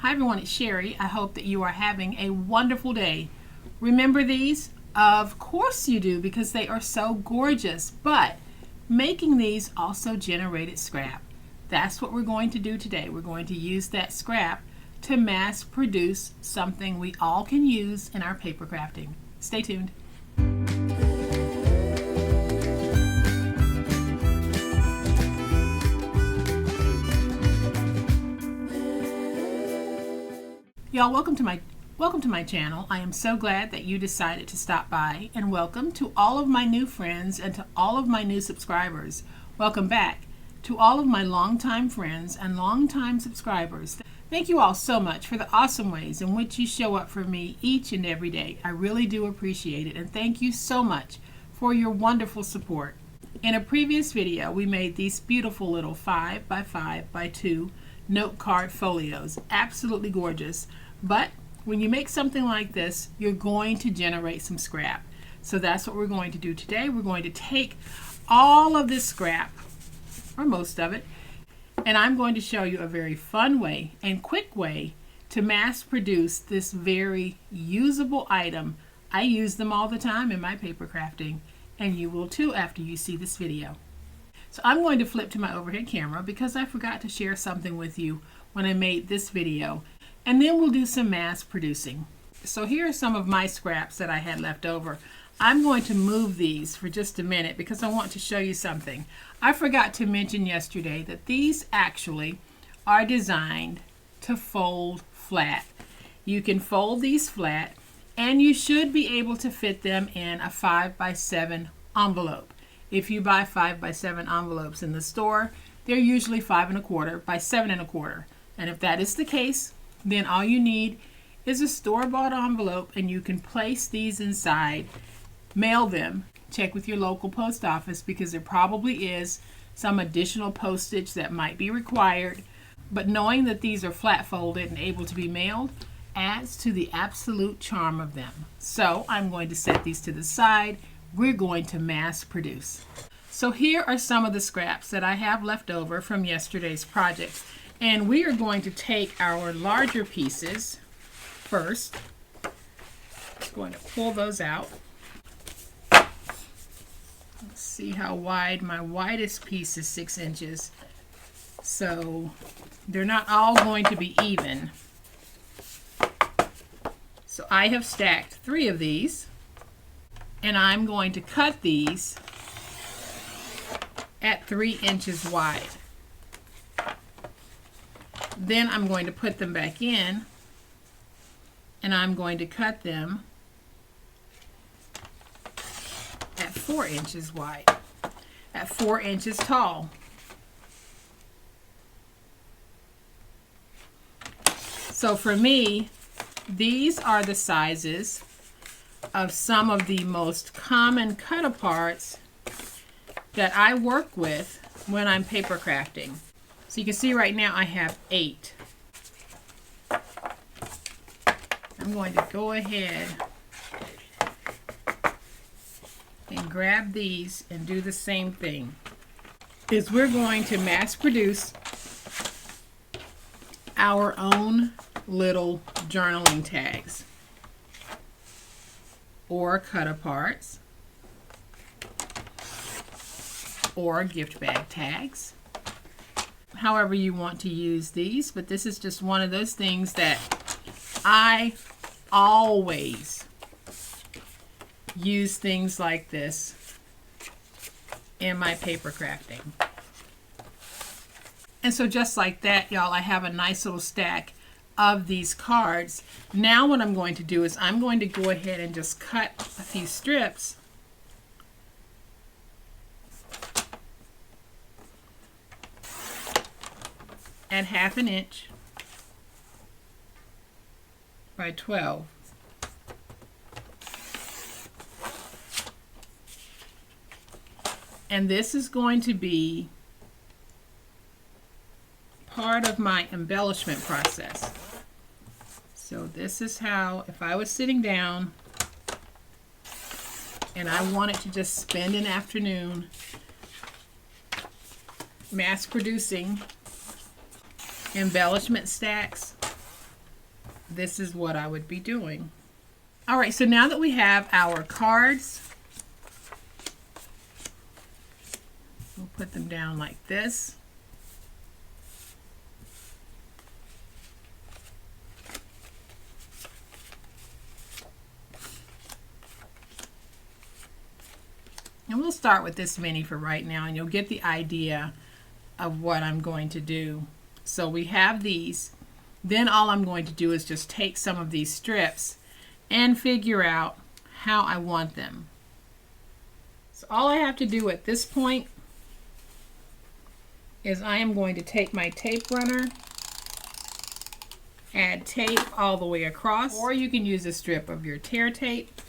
Hi everyone, it's Sherry. I hope that you are having a wonderful day. Remember these? Of course you do, because they are so gorgeous, but making these also generated scrap. That's what we're going to do today. We're going to use that scrap to mass produce something we all can use in our paper crafting. Stay tuned. Y'all, welcome to my channel. I am so glad that you decided to stop by, and welcome to all of my new friends and to all of my new subscribers. Welcome back to all of my longtime friends and longtime subscribers. Thank you all so much for the awesome ways in which you show up for me each and every day. I really do appreciate it, and thank you so much for your wonderful support. In a previous video, we made these beautiful little 5x5x2 note card folios. Absolutely gorgeous. But when you make something like this, you're going to generate some scrap. So that's what we're going to do today. We're going to take all of this scrap, or most of it, and I'm going to show you a very fun way and quick way to mass produce this very usable item. I use them all the time in my paper crafting, and you will too after you see this video. So I'm going to flip to my overhead camera because I forgot to share something with you when I made this video. And then we'll do some mass producing. So here are some of my scraps that I had left over. I'm going to move these for just a minute because I want to show you something. I forgot to mention yesterday that these actually are designed to fold flat. You can fold these flat, and you should be able to fit them in a 5x7 envelope. If you buy 5x7 envelopes in the store, they're usually 5 1/4 by 7 1/4. And if that is the case, then all you need is a store-bought envelope, and you can place these inside, mail them, check with your local post office because there probably is some additional postage that might be required. But knowing that these are flat folded and able to be mailed adds to the absolute charm of them. So I'm going to set these to the side. We're going to mass produce. So here are some of the scraps that I have left over from yesterday's project. And we are going to take our larger pieces first. Just going to pull those out. Let's see how wide. My widest piece is 6 inches. So they're not all going to be even. So I have stacked 3 of these, and I'm going to cut these at 3 inches wide. Then I'm going to put them back in, and I'm going to cut them at 4 inches wide, at 4 inches tall. So for me, these are the sizes of some of the most common cut-aparts that I work with when I'm paper crafting. So you can see right now I have 8. I'm going to go ahead and grab these and do the same thing. Is we're going to mass produce our own little journaling tags or cut-aparts or gift bag tags. However you want to use these, but this is just one of those things that I always use things like this in my paper crafting. And so just like that, y'all, I have a nice little stack of these cards. Now what I'm going to do is I'm going to go ahead and just cut a few strips at 1/2 inch by 12. And this is going to be part of my embellishment process. So this is how, if I was sitting down and I wanted to just spend an afternoon mass producing embellishment stacks, this is what I would be doing. All right, so now that we have our cards, we'll put them down like this. And we'll start with this many for right now, and you'll get the idea of what I'm going to do. So we have these. Then all I'm going to do is just take some of these strips and figure out how I want them. So all I have to do at this point is I am going to take my tape runner, add tape all the way across, or you can use a strip of your tear tape,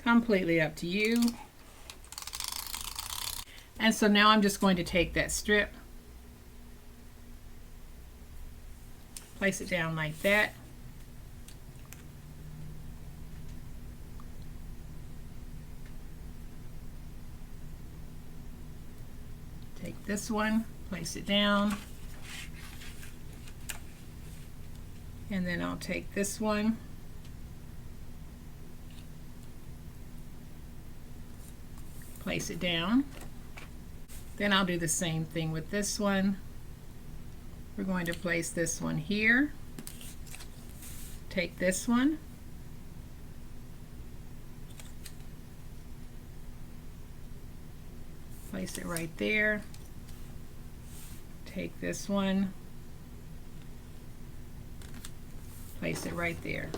completely up to you. And so now I'm just going to take that strip, place it down like that. Take this one, place it down. And then I'll take this one, place it down. Then I'll do the same thing with this one. We're going to place this one here. Take this one. Place it right there. Take this one. Place it right there.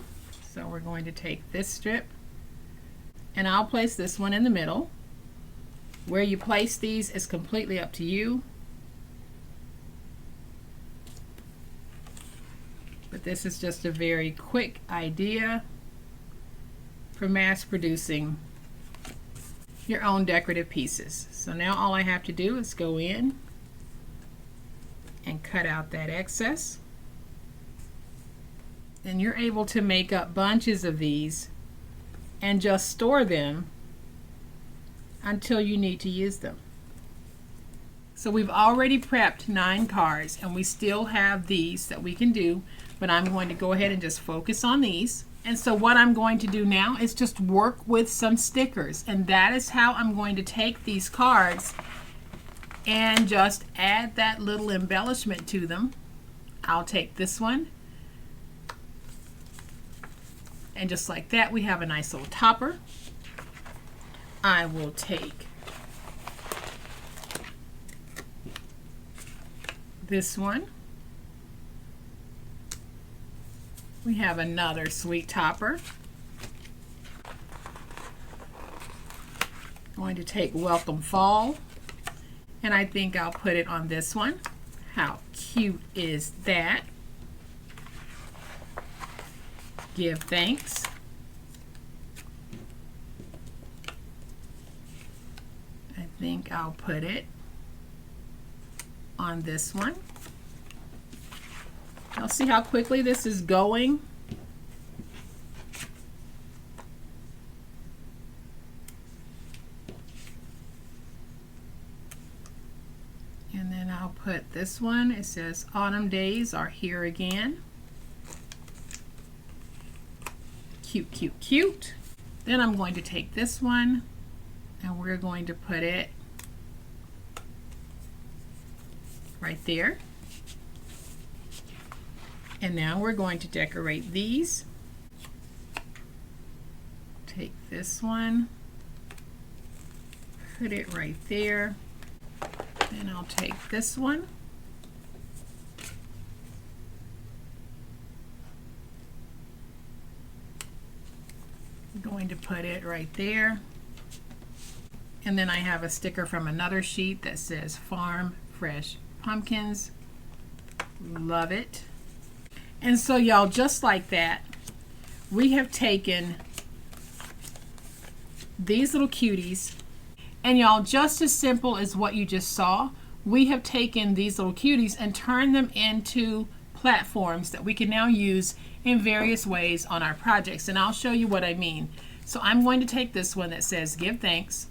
So we're going to take this strip, and I'll place this one in the middle. Where you place these is completely up to you. But this is just a very quick idea for mass producing your own decorative pieces. So now all I have to do is go in and cut out that excess. And you're able to make up bunches of these and just store them until you need to use them. So we've already prepped 9 cards, and we still have these that we can do, but I'm going to go ahead and just focus on these. And so what I'm going to do now is just work with some stickers, and that is how I'm going to take these cards and just add that little embellishment to them. I'll take this one, and just like that we have a nice little topper. I will take this one. We have another sweet topper. Going to take Welcome Fall, and I think I'll put it on this one. How cute is that? Give thanks. I think I'll put it on this one. I'll see how quickly this is going. And then I'll put this one. It says Autumn Days Are Here Again. Cute, cute, cute. Then I'm going to take this one, and we're going to put it right there. And now we're going to decorate these. Take this one, put it right there. Then I'll take this one. I'm going to put it right there. And then I have a sticker from another sheet that says Farm Fresh Pumpkins. Love it. And so y'all, just like that, we have taken these little cuties, and y'all, just as simple as what you just saw, we have taken these little cuties and turned them into platforms that we can now use in various ways on our projects. And I'll show you what I mean. So I'm going to take this one that says Give Thanks,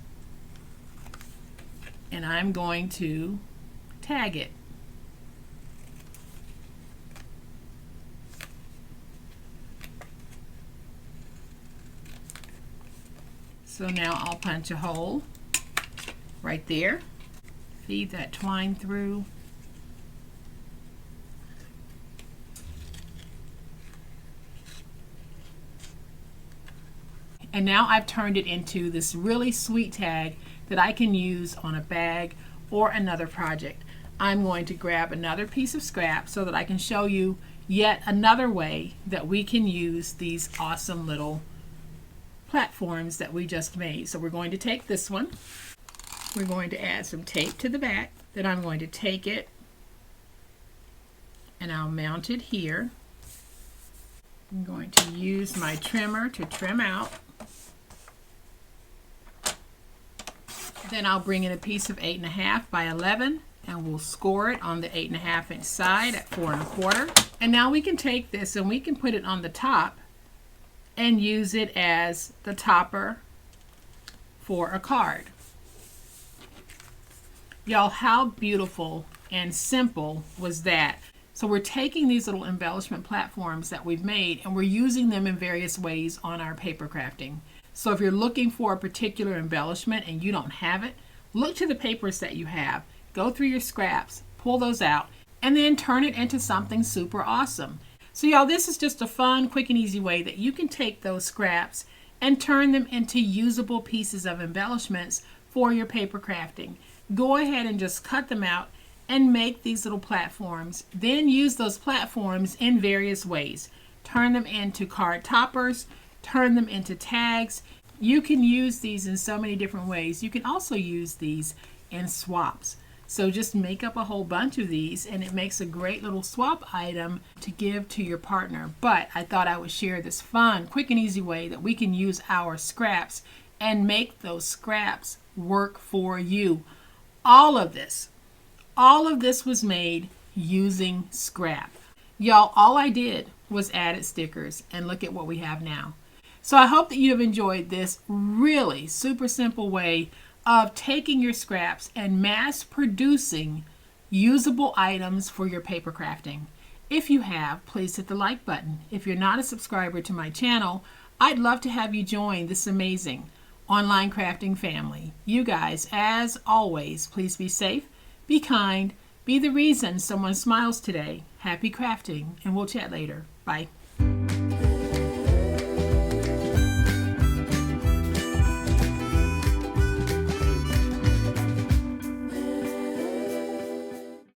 and I'm going to tag it. So now I'll punch a hole right there, feed that twine through. And now I've turned it into this really sweet tag that I can use on a bag or another project. I'm going to grab another piece of scrap so that I can show you yet another way that we can use these awesome little platforms that we just made. So we're going to take this one. We're going to add some tape to the back. Then I'm going to take it and I'll mount it here. I'm going to use my trimmer to trim out. Then I'll bring in a piece of 8.5 by 11 and we'll score it on the 8.5 inch side at 4 1/4. And now we can take this and we can put it on the top and use it as the topper for a card. Y'all, how beautiful and simple was that? So we're taking these little embellishment platforms that we've made and we're using them in various ways on our paper crafting. So if you're looking for a particular embellishment and you don't have it, look to the papers that you have, go through your scraps, pull those out, and then turn it into something super awesome. So y'all, this is just a fun, quick, and easy way that you can take those scraps and turn them into usable pieces of embellishments for your paper crafting. Go ahead and just cut them out and make these little platforms. Then use those platforms in various ways. Turn them into card toppers, turn them into tags. You can use these in so many different ways. You can also use these in swaps. So just make up a whole bunch of these and it makes a great little swap item to give to your partner. But I thought I would share this fun, quick and easy way that we can use our scraps and make those scraps work for you. All of this was made using scrap. Y'all, all I did was added stickers and look at what we have now. So I hope that you have enjoyed this really super simple way of taking your scraps and mass producing usable items for your paper crafting. If you have, please hit the like button. If you're not a subscriber to my channel, I'd love to have you join this amazing online crafting family. You guys, as always, please be safe, be kind, be the reason someone smiles today. Happy crafting, and we'll chat later. Bye.